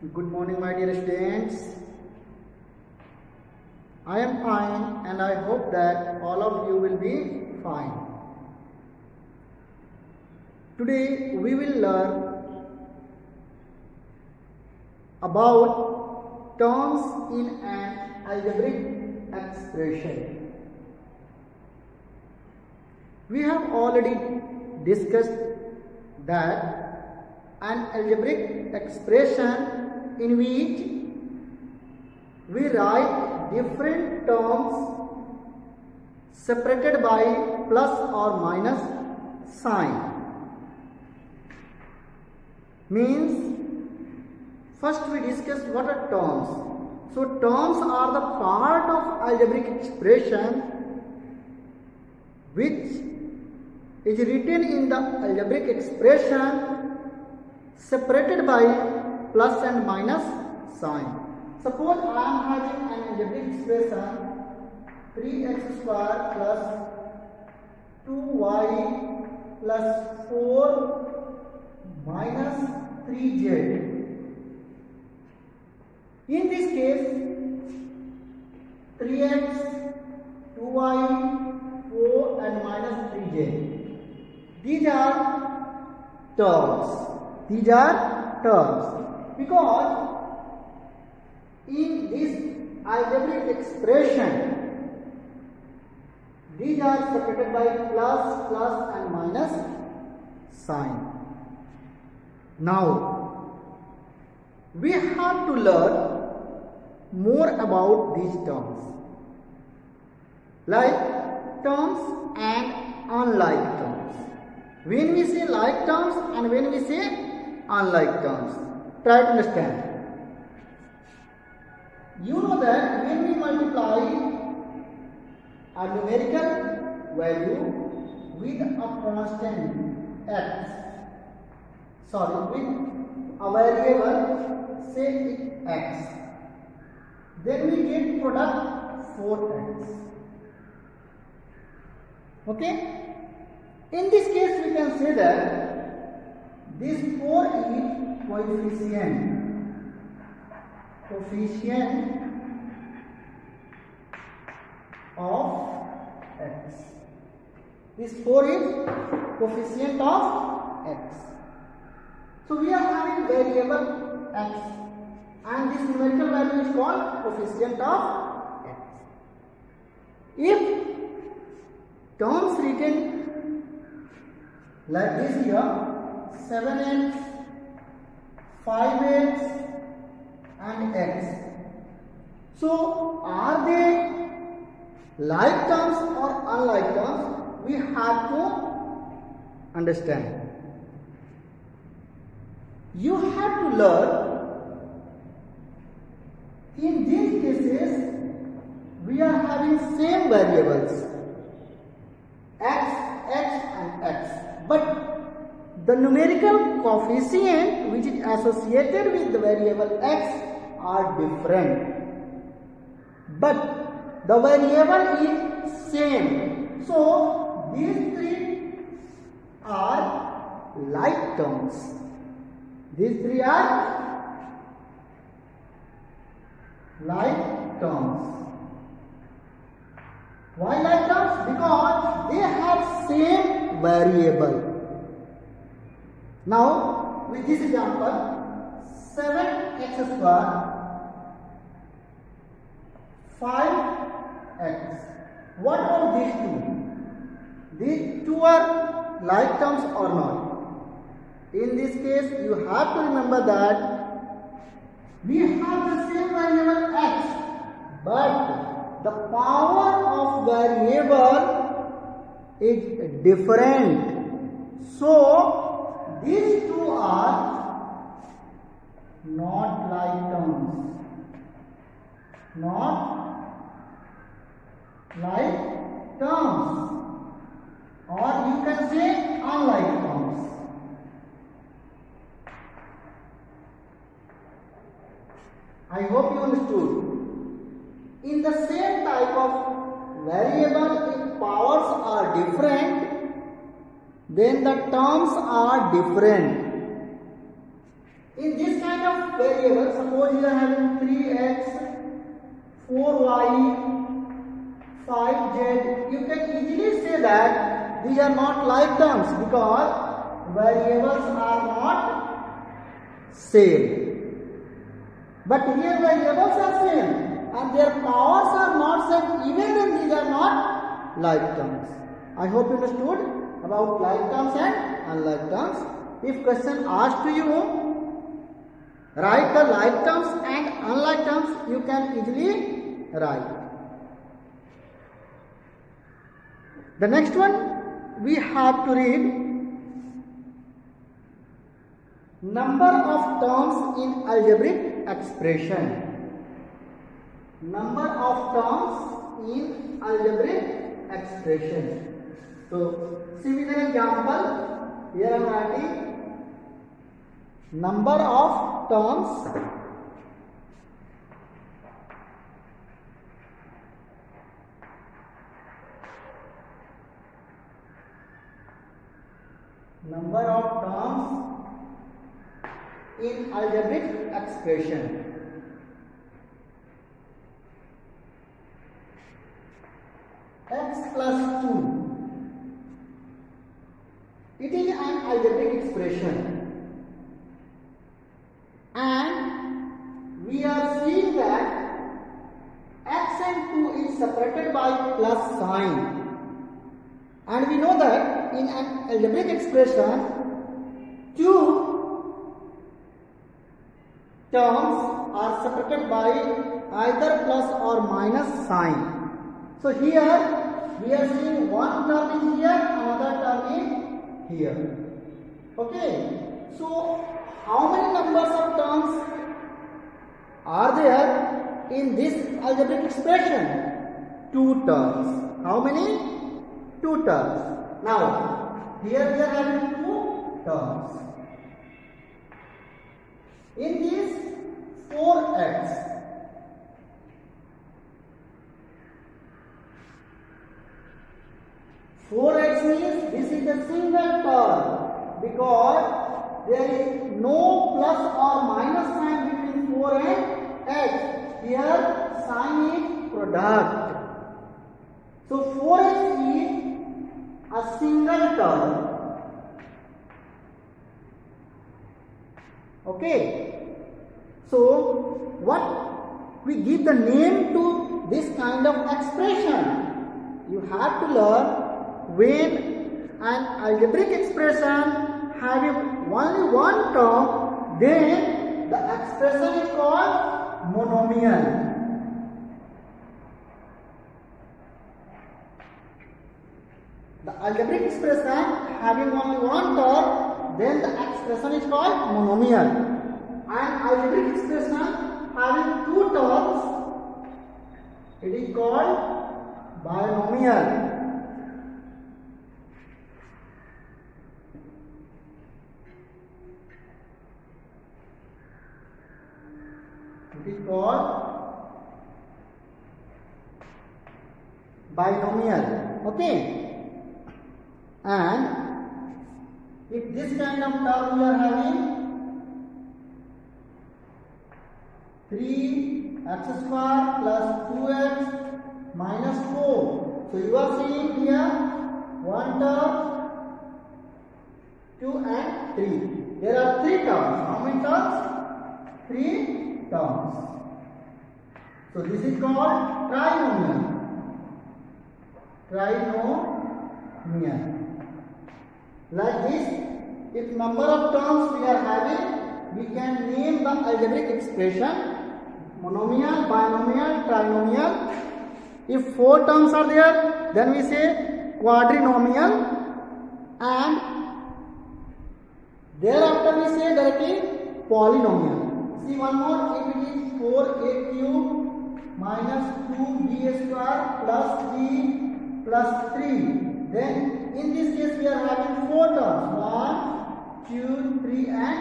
Good morning, my dear students. I am fine and I hope that all of you will be fine. Today we will learn about terms in an algebraic expression. We have already discussed that an algebraic expression in which we write different terms separated by plus or minus sign. Means first we discuss what are terms. So terms are the part of algebraic expression which is written in the algebraic expression separated by plus and minus sign. Suppose I am having an algebraic expression 3x square plus 2y plus 4 minus 3z. In this case 3x, 2y, 4 and minus 3z. These are terms. These are terms. Because in this algebraic expression, these are separated by plus, plus and minus sign. Now, we have to learn more about these terms, like terms and unlike terms. When we say like terms and when we say unlike terms, try to understand. You know that when we multiply a numerical value with a constant x, with a variable say x, then we get product 4x. Okay? In this case we can say that this 4 is coefficient of x. This 4 is coefficient of x. So we are having variable x and this numerical value is called coefficient of x. If terms written like this here, 7x, 5x and x. So are they like terms or unlike terms? We have to understand. You have to learn in these cases we are having same variables x and x, but the numerical coefficient which is associated with the variable x are different, but the variable is same. So these three are like terms. These three are like terms. Why like terms? Because they have same variable. Now, with this example, 7x square, 5x. What about these two? These two are like terms or not? In this case, you have to remember that we have the same variable x, but the power of variable is different. So, these two are not like terms. Not like terms. Or you can say unlike terms. I hope you understood. In the same type of variable, if powers are different, then the terms are different. In this kind of variable, suppose you are having 3x, 4y, 5z, you can easily say that these are not like terms because variables are not same. But here variables are same and their powers are not same, even then these are not like terms. I hope you understood about like terms and unlike terms. If question asked to you, write the like terms and unlike terms, you can easily write. The next one we have to read number of terms in algebraic expression. Number of terms in algebraic expression. So, see with an example, here I am writing number of terms in algebraic expression. X plus 2. It is an algebraic expression. And we are seeing that x and 2 is separated by plus sign. And we know that in an algebraic expression, two terms are separated by either plus or minus sign. So here we are seeing one term is here, another term is here. Okay. So how many numbers of terms are there in this algebraic expression? Two terms. How many? Two terms. Now, here we are having two terms. In this 4x. 4x means this is a single term because there is no plus or minus sign between 4 and x. Here sign is product. So 4x is a single term. Okay. So what we give the name to this kind of expression? You have to learn when an algebraic expression having only one term, then the expression is called monomial. The algebraic expression having only one term, then the expression is called monomial. And algebraic expression having two terms, it is called binomial. It is called binomial. Okay. And if this kind of term we are having 3x square plus 2x minus 4. So you are seeing here one term, 2 and 3. There are three terms. How many terms? Three terms. So this is called trinomial. Trinomial. Like this, if number of terms we are having, we can name the algebraic expression monomial, binomial, trinomial. If four terms are there, then we say quadrinomial, and thereafter we say directly polynomial. See one more, if it is 4a cube minus 2b square plus b plus 3, then in this case we are having four terms, 1, 2, 3 and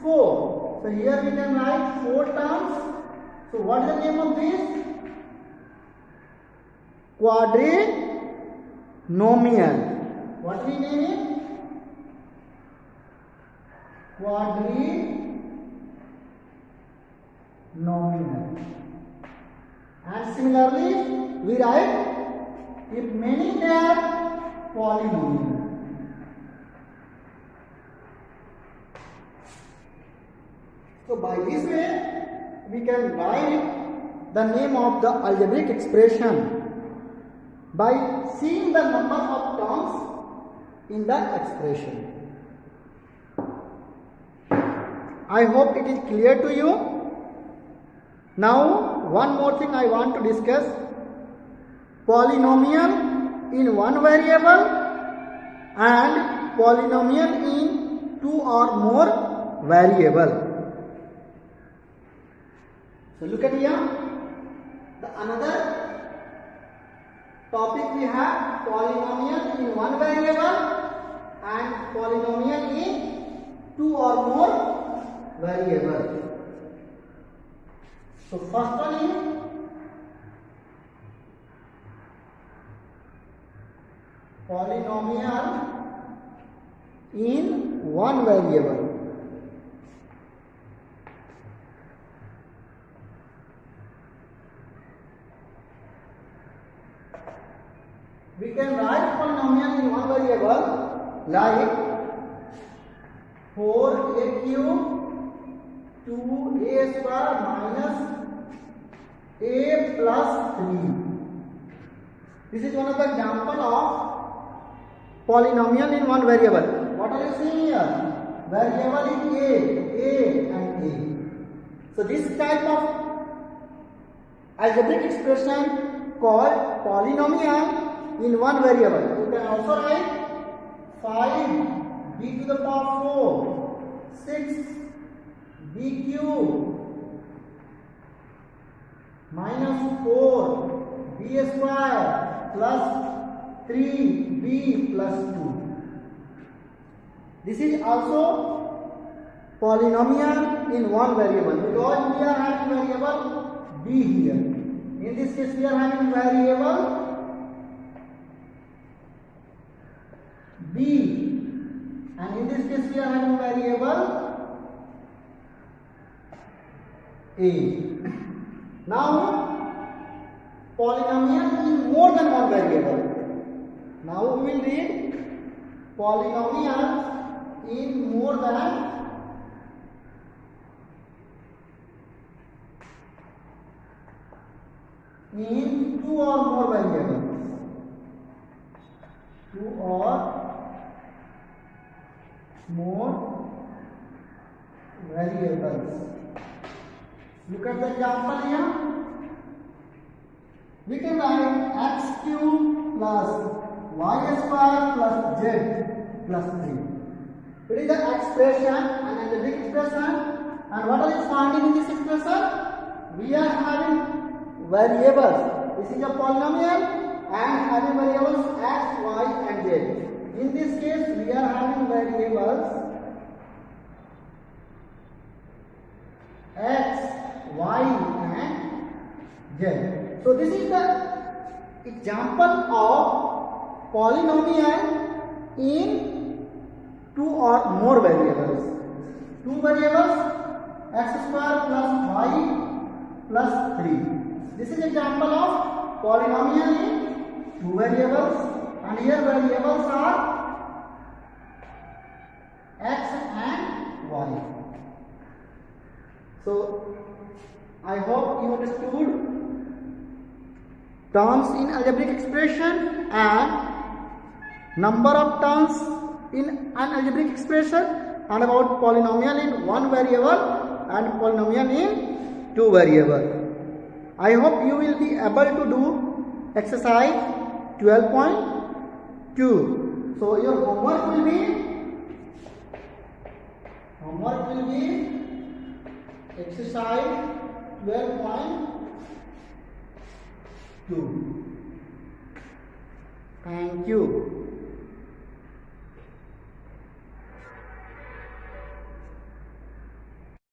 4. So here we can write four terms. So what is the name of this? Quadrinomial. What we name it? Quadrinomial. nominal. And similarly, we write if many are polynomial. So by this way, we can write the name of the algebraic expression by seeing the number of terms in the expression. I hope it is clear to you. Now, one more thing I want to discuss. Polynomial in one variable and polynomial in two or more variables. So look at here. The another topic we have polynomial in one variable and polynomial in two or more variables. So first one is polynomial in one variable. We can write polynomial in one variable like 4a cube 2a square minus a plus 3. This is one of the example of polynomial in one variable. What are you seeing here? Variable is a and a. So this type of algebraic expression called polynomial in one variable. You can also write 5 b to the power 4, 6 b cube minus 4 b square plus 3b plus 2. This is also polynomial in one variable because we are having variable b here. In this case we are having variable b, and in this case we are having variable a. Now polynomial in more than one variable. Now we will read polynomial in more than in two or more variables. Two or more variables. Look at the example here. We can write x cube plus y square plus z plus 3. It is the expression, an algebraic expression, and what are you finding in this expression? We are having variables. This is a polynomial and having variables x, y and z. In this case, we are having variables x, y and z. So this is the example of polynomial in two or more variables. Two variables x square plus y plus 3. This is example of polynomial in two variables. And here variables are x and y. So I hope you understood terms in algebraic expression and number of terms in an algebraic expression, and about polynomial in one variable and polynomial in two variables. I hope you will be able to do exercise 12.2. So your homework will be exercise 12.2. Thank you.